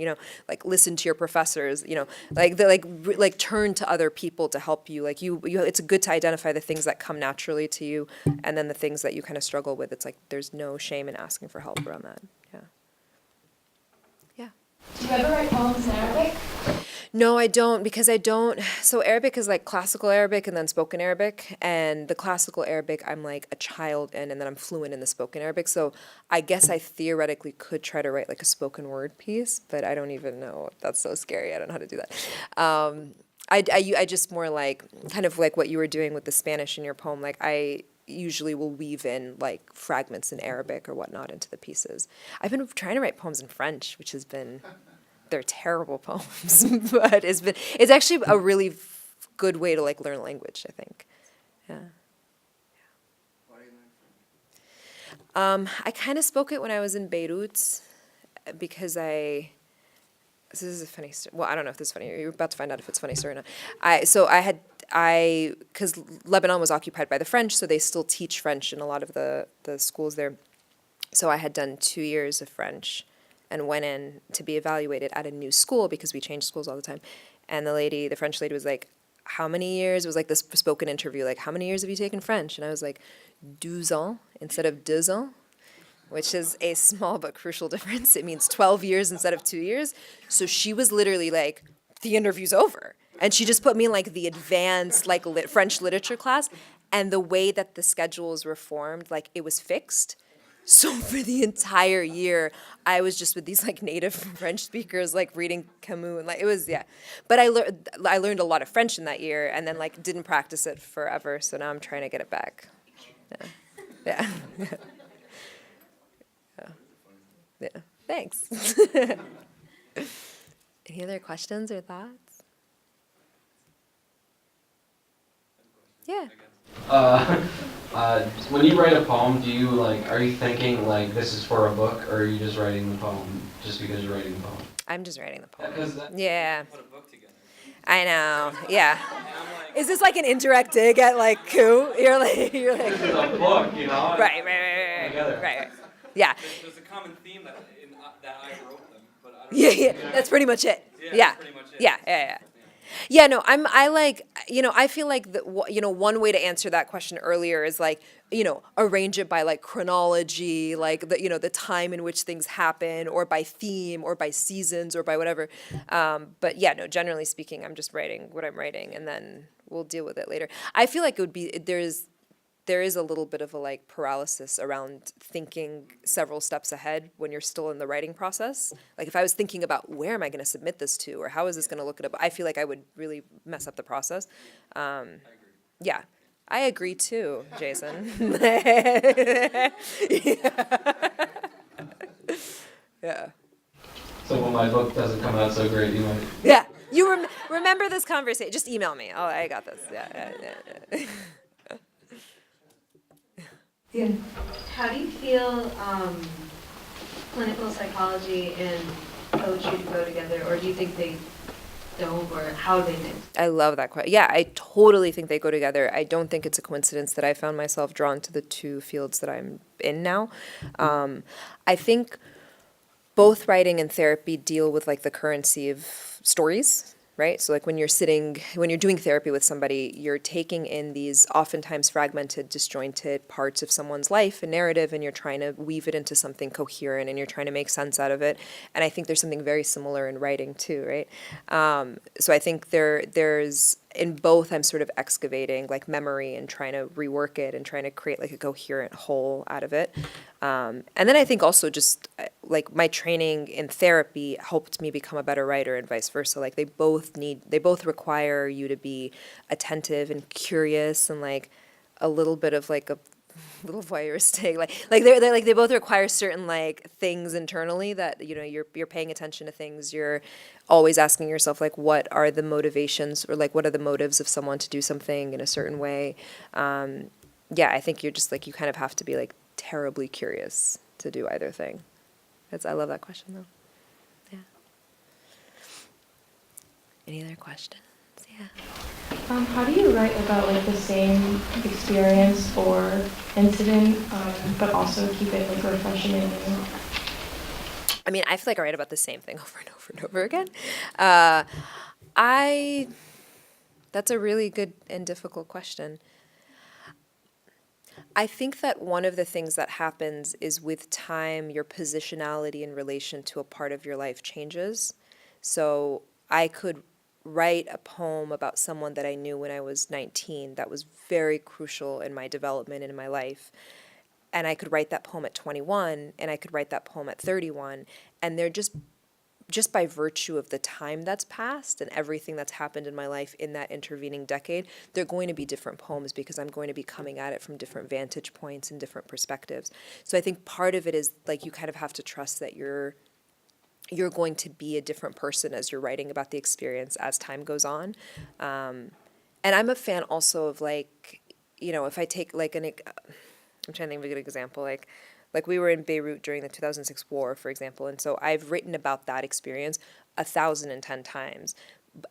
[SPEAKER 7] like listen to your professors, like turn to other people to help you. Like you it's good to identify the things that come naturally to you, and then the things that you kind of struggle with, it's like there's no shame in asking for help around that.
[SPEAKER 8] Do you ever write poems in Arabic?
[SPEAKER 7] No, I don't, because so Arabic is like classical Arabic and then spoken Arabic, and the classical Arabic I'm like a child in, and then I'm fluent in the spoken Arabic, so I guess I theoretically could try to write like a spoken word piece, but I don't even know. That's so scary. I don't know how to do that. I just more like, kind of like what you were doing with the Spanish in your poem, like I usually will weave in like fragments in Arabic or whatnot into the pieces. I've been trying to write poems in French, which has been, they're terrible poems, but it's actually a really good way to like learn language, I think. Yeah.
[SPEAKER 1] Why do you learn French?
[SPEAKER 7] I kind of spoke it when I was in Beirut because this is a funny story. Well, I don't know if this is funny. You're about to find out if it's funny story or not. Because Lebanon was occupied by the French, so they still teach French in a lot of the schools there. So I had done 2 years of French and went in to be evaluated at a new school because we changed schools all the time. And the French lady was like, how many years? It was like this spoken interview, like, how many years have you taken French? And I was like, 12 ans instead of 2 ans, which is a small but crucial difference. It means 12 years instead of 2 years. So she was literally like, the interview's over. And she just put me in like the advanced like French literature class. And the way that the schedules were formed, like it was fixed. So for the entire year, I was just with these like native French speakers, like reading Camus, and like it was, yeah. But I learned a lot of French in that year, and then like didn't practice it forever. So now I'm trying to get it back. Yeah. Yeah. Thanks. Any other questions or thoughts? Yeah.
[SPEAKER 11] When you write a poem, are you thinking like this is for a book, or are you just writing the poem just because you're writing the poem?
[SPEAKER 7] I'm just writing the poem.
[SPEAKER 11] Yeah.
[SPEAKER 7] Yeah. I know. Yeah. Is this like an indirect dig at like coup? You're like.
[SPEAKER 11] This is a book, you know.
[SPEAKER 7] Right.
[SPEAKER 11] Together.
[SPEAKER 7] Right. Yeah.
[SPEAKER 12] There's a common theme that I wrote them, but I don't
[SPEAKER 7] Yeah. That's pretty much it.
[SPEAKER 12] Yeah,
[SPEAKER 7] Yeah.
[SPEAKER 12] that's pretty much it.
[SPEAKER 7] Yeah. Yeah, no, I feel like, one way to answer that question earlier is like, arrange it by like chronology, like the time in which things happen, or by theme, or by seasons, or by whatever. But yeah, no, generally speaking, I'm just writing what I'm writing, and then we'll deal with it later. I feel like there is a little bit of a like paralysis around thinking several steps ahead when you're still in the writing process. Like if I was thinking about where am I going to submit this to, or how is this going to look it up, I feel like I would really mess up the process.
[SPEAKER 12] I agree.
[SPEAKER 7] Yeah, I agree too, Jason. Yeah.
[SPEAKER 11] So when my book doesn't come out so great, you might.
[SPEAKER 7] Yeah. You remember this conversation? Just email me. Oh, I got this. Yeah.
[SPEAKER 5] Yeah. How do you feel clinical psychology and poetry go together, or do you think they don't, or how do they mix?
[SPEAKER 7] I love that question. Yeah, I totally think they go together. I don't think it's a coincidence that I found myself drawn to the two fields that I'm in now. I think both writing and therapy deal with like the currency of stories, right? So like when you're doing therapy with somebody, you're taking in these oftentimes fragmented, disjointed parts of someone's life and narrative, and you're trying to weave it into something coherent, and you're trying to make sense out of it. And I think there's something very similar in writing too, right? So I think there's in both, I'm sort of excavating like memory and trying to rework it and trying to create like a coherent whole out of it. And then I think also just like my training in therapy helped me become a better writer and vice versa. Like they both require you to be attentive and curious and like a little bit of like a little voyeuristic, they both require certain like things internally that you're paying attention to things, you're always asking yourself like what are the motivations or like what are the motives of someone to do something in a certain way. I think you're just like you kind of have to be like terribly curious to do either thing. I love that question though. Yeah. Any other questions? Yeah.
[SPEAKER 3] How do you write about like the same experience or incident, but also keep it like refreshing and new?
[SPEAKER 7] I mean, I feel like I write about the same thing over and over and over again. That's a really good and difficult question. I think that one of the things that happens is with time, your positionality in relation to a part of your life changes. So I could write a poem about someone that I knew when I was 19 that was very crucial in my development and in my life. And I could write that poem at 21, and I could write that poem at 31, and they're just by virtue of the time that's passed and everything that's happened in my life in that intervening decade, they're going to be different poems because I'm going to be coming at it from different vantage points and different perspectives. So I think part of it is like you kind of have to trust that you're going to be a different person as you're writing about the experience as time goes on. And I'm a fan also of like, you know, if I take like I'm trying to think of a good example, like we were in Beirut during the 2006 war, for example, and so I've written about that experience 1,010 times.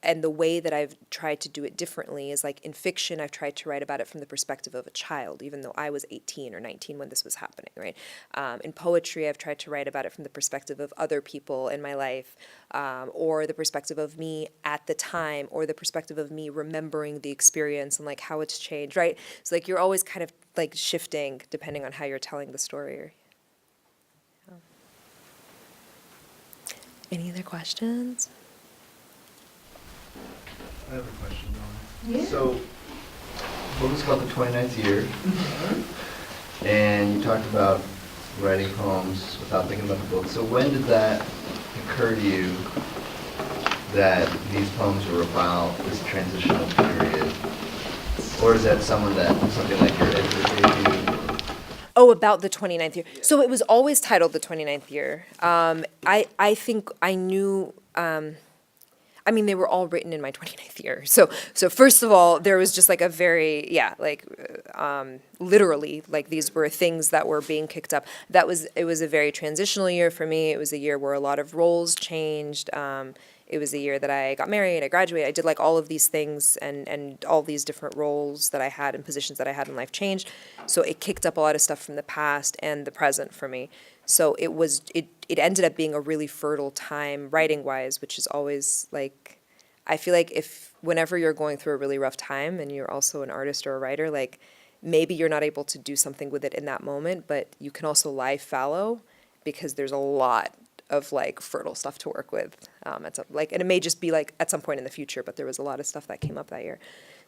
[SPEAKER 7] And the way that I've tried to do it differently is like in fiction, I've tried to write about it from the perspective of a child, even though I was 18 or 19 when this was happening, right? In poetry, I've tried to write about it from the perspective of other people in my life, or the perspective of me at the time, or the perspective of me remembering the experience and like how it's changed, right? So like you're always kind of like shifting depending on how you're telling the story. Any other questions?
[SPEAKER 10] I have a question, Dawn. So, the book is called The 29th Year, and you talked about writing poems without thinking about the book. So when did that occur to you that these poems were about this transitional period? Or is that something like your education?
[SPEAKER 7] Oh, about the 29th year. So it was always titled The 29th Year. I think I knew, I mean, they were all written in my 29th year. So first of all, there was just like a very, literally, like these were things that were being kicked up. It was a very transitional year for me. It was a year where a lot of roles changed. It was a year that I got married, I graduated, I did like all of these things and all these different roles that I had and positions that I had in life changed. So it kicked up a lot of stuff from the past and the present for me. So it ended up being a really fertile time writing-wise, which is always like, I feel like whenever you're going through a really rough time and you're also an artist or a writer, like maybe you're not able to do something with it in that moment, but you can also lie fallow because there's a lot of like fertile stuff to work with. And it may just be like at some point in the future, but there was a lot of stuff that came up that year.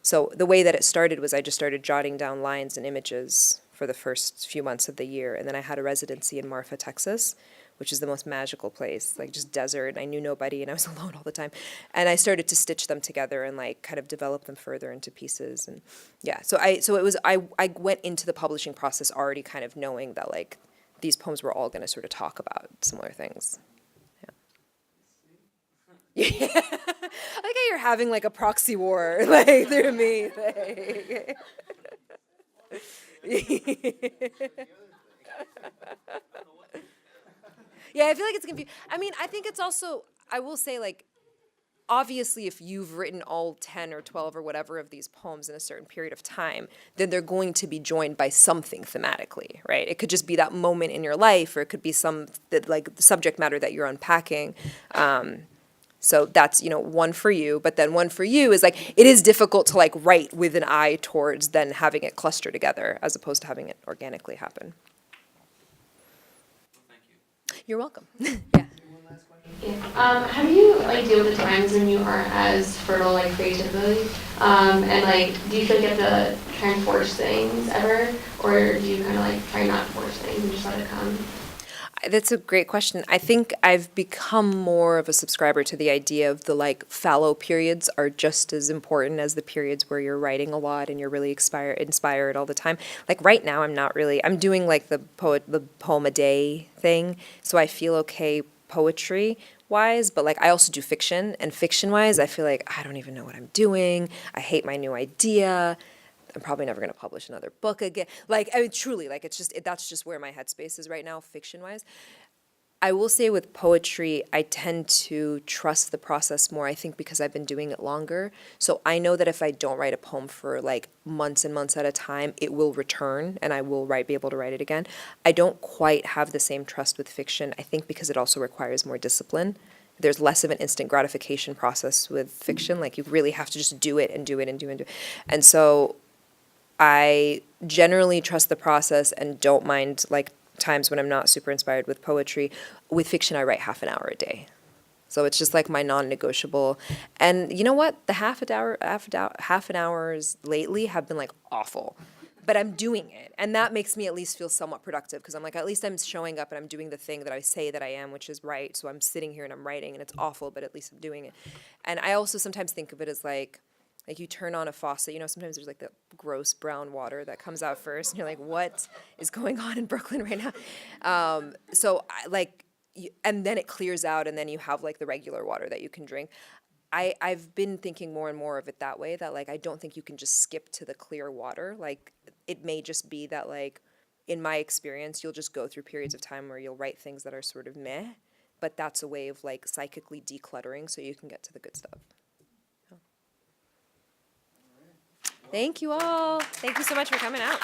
[SPEAKER 7] So the way that it started was I just started jotting down lines and images for the first few months of the year. And then I had a residency in Marfa, Texas, which is the most magical place, like just desert. And I knew nobody and I was alone all the time. And I started to stitch them together and like kind of develop them further into pieces. And yeah, I went into the publishing process already kind of knowing that like these poems were all going to sort of talk about similar things. Yeah. I like how you're having like a proxy war like through me. Like. Yeah, I feel like it's confusing. I mean, I think it's also, I will say like, obviously if you've written all 10 or 12 or whatever of these poems in a certain period of time, then they're going to be joined by something thematically, right? It could just be that moment in your life, or it could be the subject matter that you're unpacking. So that's, one for you, but then one for you is like, it is difficult to like write with an eye towards then having it cluster together as opposed to having it organically happen.
[SPEAKER 12] Well, thank you.
[SPEAKER 7] You're welcome. Yeah.
[SPEAKER 13] How do you like deal with the times when you aren't as fertile like creatively? And like, do you feel like you have to try and force things ever, or do you kind of like try not to force things and just let it come?
[SPEAKER 7] That's a great question. I think I've become more of a subscriber to the idea of the like fallow periods are just as important as the periods where you're writing a lot and you're really inspired all the time. Like right now, I'm doing like the poem a day thing, so I feel okay poetry wise, but like I also do fiction, and fiction wise, I feel like I don't even know what I'm doing. I hate my new idea. I'm probably never going to publish another book again. Like, I mean, truly, like, that's just where my headspace is right now, fiction-wise. I will say with poetry, I tend to trust the process more, I think because I've been doing it longer. So I know that if I don't write a poem for like months and months at a time, it will return and I will be able to write it again. I don't quite have the same trust with fiction, I think because it also requires more discipline. There's less of an instant gratification process with fiction. Like you really have to just do it and do it and do it and do it. And so I generally trust the process and don't mind like times when I'm not super inspired with poetry. With fiction, I write half an hour a day. So it's just like my non-negotiable. And you know what? The half an hours lately have been like awful. But I'm doing it. And that makes me at least feel somewhat productive because I'm like, at least I'm showing up and I'm doing the thing that I say that I am, which is right. So I'm sitting here and I'm writing and it's awful, but at least I'm doing it. And I also sometimes think of it as like you turn on a faucet, you know, sometimes there's like the gross brown water that comes out first and you're like, what is going on in Brooklyn right now? And then it clears out and then you have like the regular water that you can drink. I've been thinking more and more of it that way, that like I don't think you can just skip to the clear water. Like it may just be that like in my experience, you'll just go through periods of time where you'll write things that are sort of meh, but that's a way of like psychically decluttering so you can get to the good stuff. Thank you all. Thank you so much for coming out.